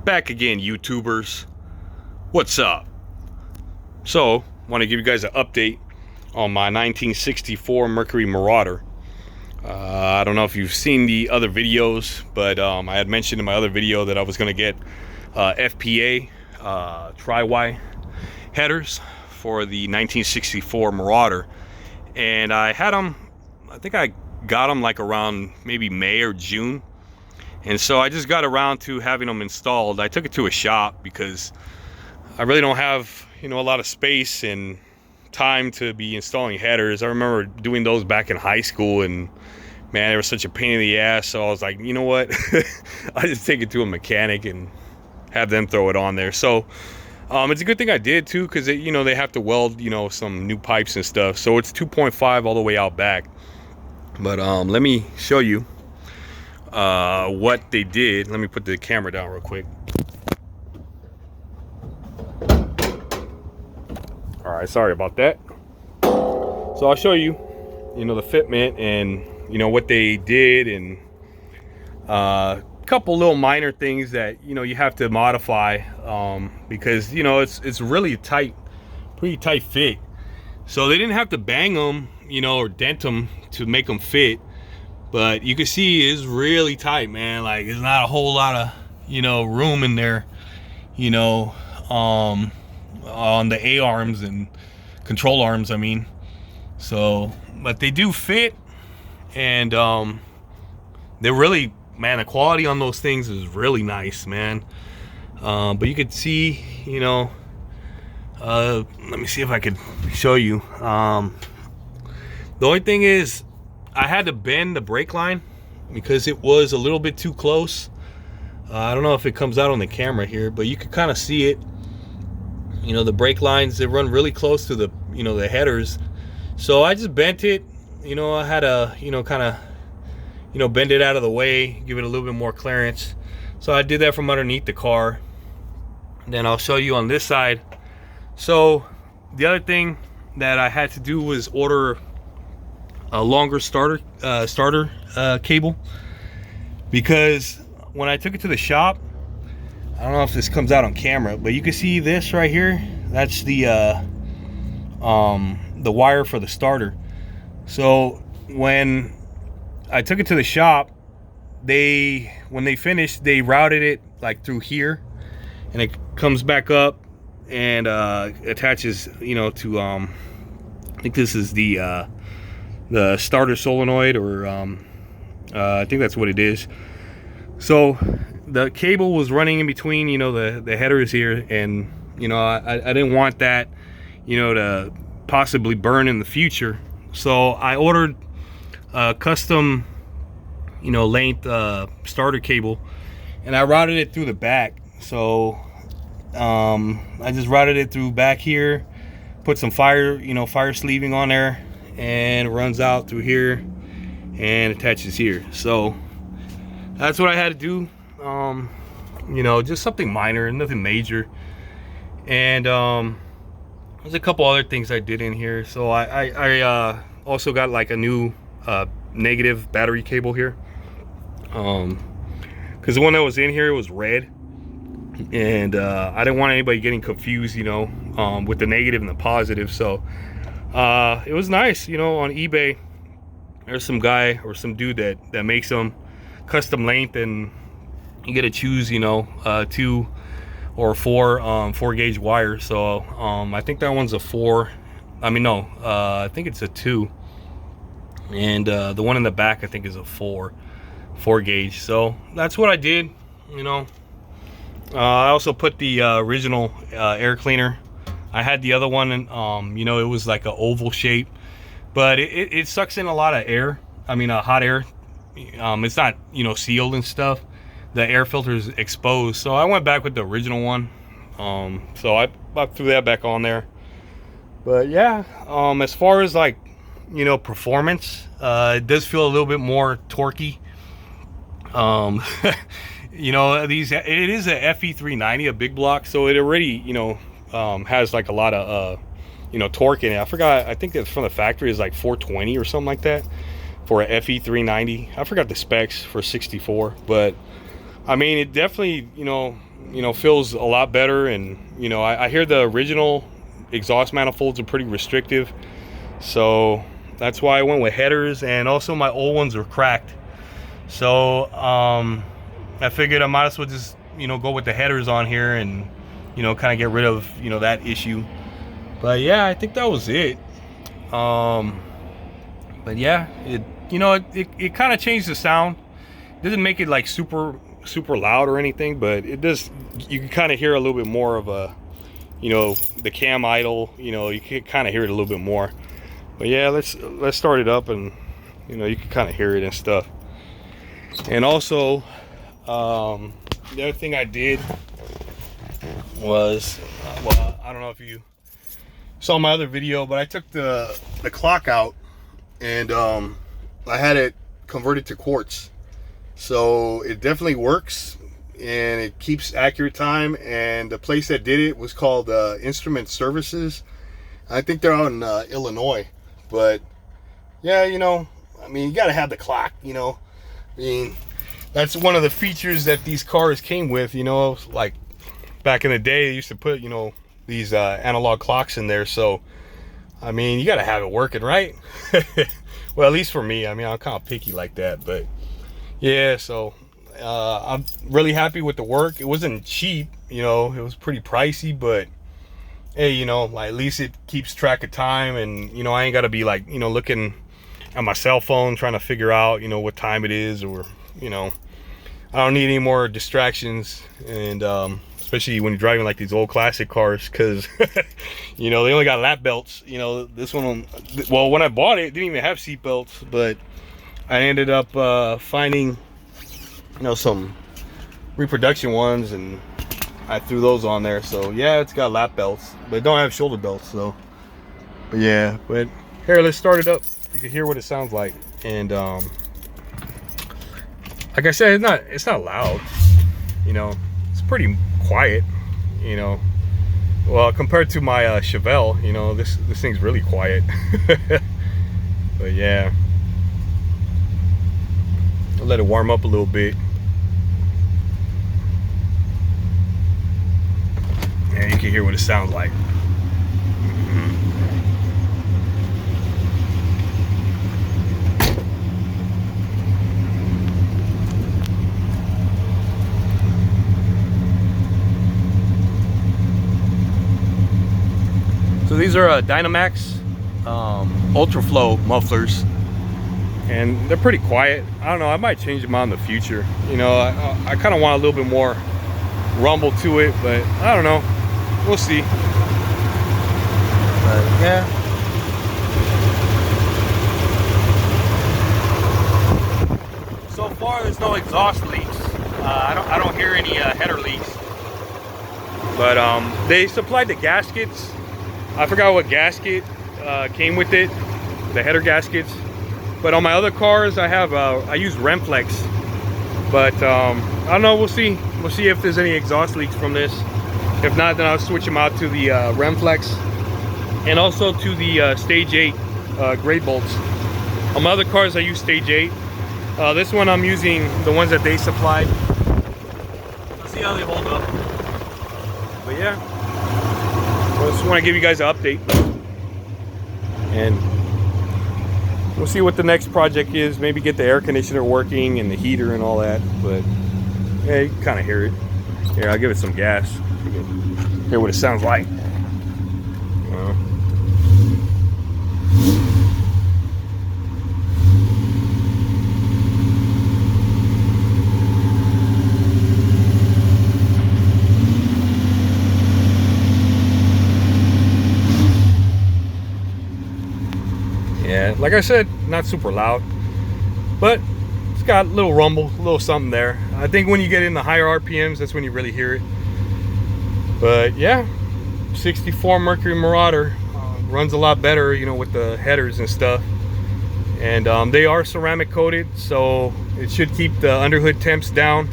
Back again, YouTubers. What's up? So, want to give you guys an update on my 1964 Mercury Marauder. I don't know if you've seen the other videos, but I had mentioned in my other video that I was going to get FPA Tri-Y Headers for the 1964 Marauder. And I had them, I think I got them like around maybe May or June. And so I just got around to having them installed. I took it to a shop because I really don't have, a lot of space and time to be installing headers. I remember doing those back in high school, and man, they were such a pain in the ass. So I was like, you know what? I just take it to a mechanic and have them throw it on there. So it's a good thing I did too, because they have to weld, some new pipes and stuff. So it's 2.5 all the way out back. But let me show you what they did. Let me put the camera down real quick. All right, sorry about that. So I'll show you, the fitment and what they did, and a couple little minor things that you have to modify because it's really tight, pretty tight fit. So they didn't have to bang them, or dent them to make them fit. But you can see it's really tight, man. Like, there's not a whole lot of, room in there, on the A-arms and control arms, I mean. So, but they do fit, and they're really, man, the quality on those things is really nice, man. But you could see, let me see if I could show you. The only thing is, I had to bend the brake line because it was a little bit too close. I don't know if it comes out on the camera here, but you can kind of see it. The brake lines, they run really close to the, the headers. So I just bent it. I had to, kind of, bend it out of the way, give it a little bit more clearance. So I did that from underneath the car. Then I'll show you on this side. So the other thing that I had to do was order a longer starter cable, because when I took it to the shop, I don't know if this comes out on camera, but you can see this right here. That's the wire for the starter. So when I took it to the shop, when they finished, they routed it like through here, and it comes back up and attaches, to I think this is the starter solenoid, or I think that's what it is. So the cable was running in between, the headers here, and I didn't want that, to possibly burn in the future. So I ordered a custom, length starter cable, and I routed it through the back. So I just routed it through back here, put some fire sleeving on there, and it runs out through here and attaches here. So that's what I had to do. Just something minor, nothing major. And there's a couple other things I did in here. So I also got like a new negative battery cable here, because the one that was in here was red, and I didn't want anybody getting confused, with the negative and the positive. So it was nice, on eBay there's some guy or some dude that makes them custom length, and you get to choose 2 or 4 gauge wires. So I think that one's a 4. I think it's a 2, and the one in the back I think is a 4 gauge. So that's what I did. I also put the original air cleaner. I had the other one, and it was like an oval shape, but it sucks in a lot of air. Hot air. It's not sealed and stuff. The air filter is exposed. So I went back with the original one. So I threw that back on there. But yeah, as far as like performance, it does feel a little bit more torquey. It is a FE 390, a big block, so it already has like a lot of torque in it. I think it's from the factory is like 420 or something like that for a FE 390. I forgot the specs for 64, but I mean, it definitely, feels a lot better. And, I hear the original exhaust manifolds are pretty restrictive. So that's why I went with headers. And also my old ones were cracked. So I figured I might as well just, go with the headers on here and, kind of get rid of, that issue. But yeah, I think that was it. But yeah, it kind of changed the sound. It doesn't make it like super loud or anything, but it does. You can kind of hear a little bit more of a, the cam idle. You can kind of hear it a little bit more. But yeah, let's start it up, and you can kind of hear it and stuff. And also, the other thing I did was, well, I don't know if you saw my other video, but I took the clock out, and I had it converted to quartz. So it definitely works, and it keeps accurate time. And the place that did it was called Instrument Services. I think they're out in Illinois. But yeah, I mean, you gotta have the clock. I mean, that's one of the features that these cars came with. Like back in the day, they used to put these analog clocks in there. So I mean, you gotta have it working, right? Well, at least for me. I mean, I'm kind of picky like that, but yeah. So I'm really happy with the work. It wasn't cheap, it was pretty pricey, but hey, like, at least it keeps track of time. And I ain't gotta be like, looking at my cell phone trying to figure out what time it is, or I don't need any more distractions. And especially when you're driving like these old classic cars, because they only got lap belts. This one, well, when I bought it, it didn't even have seat belts, but I ended up finding some reproduction ones, and I threw those on there. So yeah, it's got lap belts, but it don't have shoulder belts. So, but yeah, but here, let's start it up. You can hear what it sounds like. And like I said, it's not loud. It's pretty quiet. Well, compared to my Chevelle, this thing's really quiet. But yeah, I'll let it warm up a little bit. Yeah, you can hear what it sounds like. So these are Dynomax Ultraflo mufflers, and they're pretty quiet. I don't know, I might change them out in the future. I kind of want a little bit more rumble to it, but I don't know. We'll see. But yeah. So far, there's no exhaust leaks. I don't hear any header leaks. But they supplied the gaskets. I forgot what gasket came with it, the header gaskets. But on my other cars, I use Remflex. But I don't know. We'll see. We'll see if there's any exhaust leaks from this. If not, then I'll switch them out to the Remflex, and also to the Stage 8 grade bolts. On my other cars, I use Stage 8. This one I'm using the ones that they supplied. Let's see how they hold up. But yeah, I just want to give you guys an update, and we'll see what the next project is. Maybe get the air conditioner working and the heater and all that. But yeah, you can kind of hear it. Here, I'll give it some gas. You can hear what it sounds like. Yeah, like I said, not super loud, but it's got a little rumble, a little something there. I think when you get in the higher RPMs, that's when you really hear it. But yeah, 64 Mercury Marauder runs a lot better, with the headers and stuff. And they are ceramic coated, so it should keep the underhood temps down.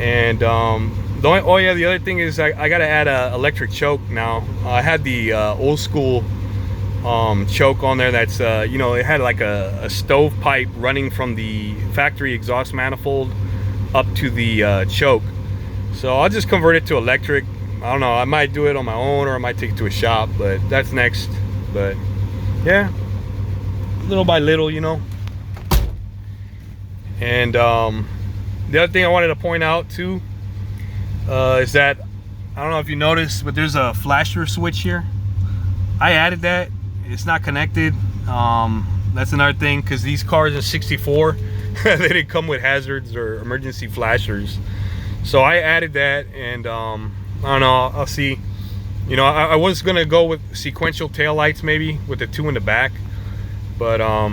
And the other thing is I gotta add a electric choke now. I had the old school choke on there that's it had like a stovepipe running from the factory exhaust manifold up to the choke. So I'll just convert it to electric. I don't know, I might do it on my own, or I might take it to a shop, but that's next. But yeah, little by little, you know. And the other thing I wanted to point out too is that, I don't know if you noticed, but there's a flasher switch here. I added that. It's not connected. That's another thing, because these cars in 64 they didn't come with hazards or emergency flashers. So I added that, and I don't know, I'll see. You know, I was gonna go with sequential tail lights maybe with the 2 in the back, but I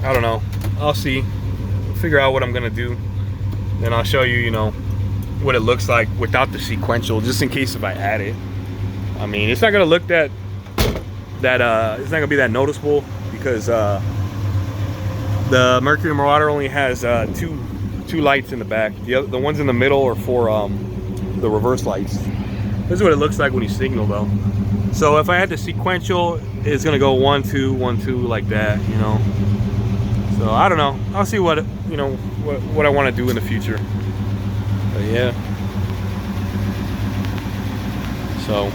don't know, I'll see. Figure out what I'm gonna do, and I'll show you, you know, what it looks like without the sequential, just in case if I add it. I mean, it's not gonna look that it's not gonna be that noticeable, because the Mercury Marauder only has two lights in the back. The ones in the middle are for the reverse lights. This is what it looks like when you signal though. So if I had the sequential, it's gonna go 1 2 1 2 like that, you know. So I don't know, I'll see what, you know, what I want to do in the future. But yeah, so,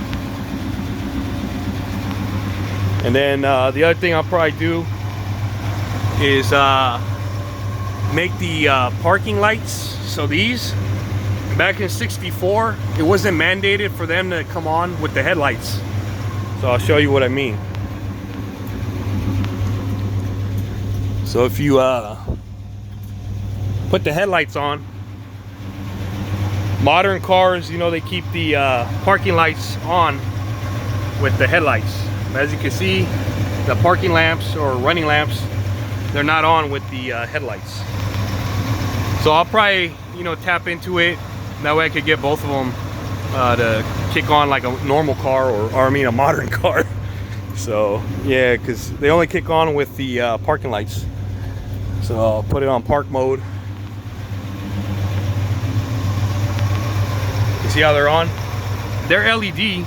and then the other thing I'll probably do is make the parking lights. So these, back in 64, it wasn't mandated for them to come on with the headlights. So I'll show you what I mean. So if you put the headlights on, modern cars, you know, they keep the parking lights on with the headlights. As you can see, the parking lamps or running lamps, they're not on with the headlights. So I'll probably, you know, tap into it. That way I could get both of them to kick on like a normal car, or I mean a modern car. So yeah, because they only kick on with the parking lights. So I'll put it on park mode. You see how they're on? They're LED,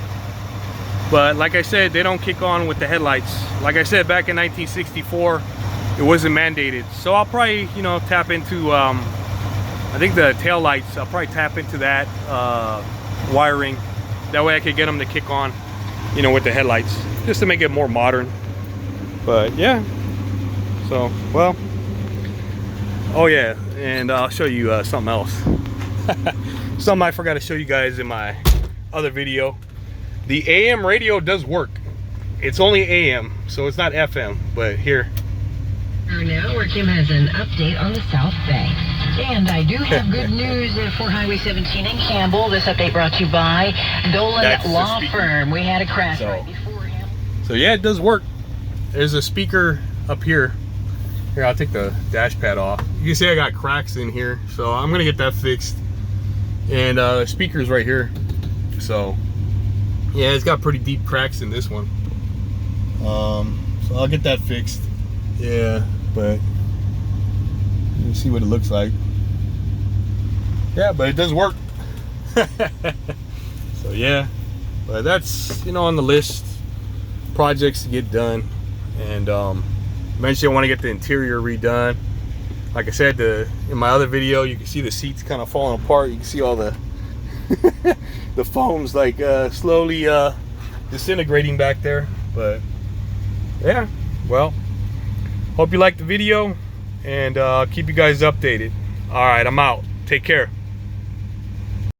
but like I said, they don't kick on with the headlights. Like I said, back in 1964, it wasn't mandated. So I'll probably, you know, tap into, I think the tail lights, I'll probably tap into that wiring. That way I could get them to kick on, you know, with the headlights, just to make it more modern. But yeah, so, well, oh yeah, and I'll show you something else. Something I forgot to show you guys in my other video. The AM radio does work. It's only AM, so it's not FM, but here. Now, where Kim has an update on the South Bay. And I do have good news for Highway 17 in Campbell. This update brought to you by Dolan Law Firm. We had a crash right before him. So yeah, it does work. There's a speaker up here. Here, I'll take the dash pad off. You can see I got cracks in here, so I'm gonna get that fixed. And the speaker's right here. So yeah, it's got pretty deep cracks in this one. So I'll get that fixed. Yeah, but you see what it looks like. Yeah, but it does work. So yeah, but that's, you know, on the list, projects to get done. And eventually I want to get the interior redone. Like I said, in my other video, you can see the seats kind of falling apart. You can see all the the foams like slowly disintegrating back there. But yeah, well, hope you liked the video, and I'll keep you guys updated. All right, I'm out. Take care.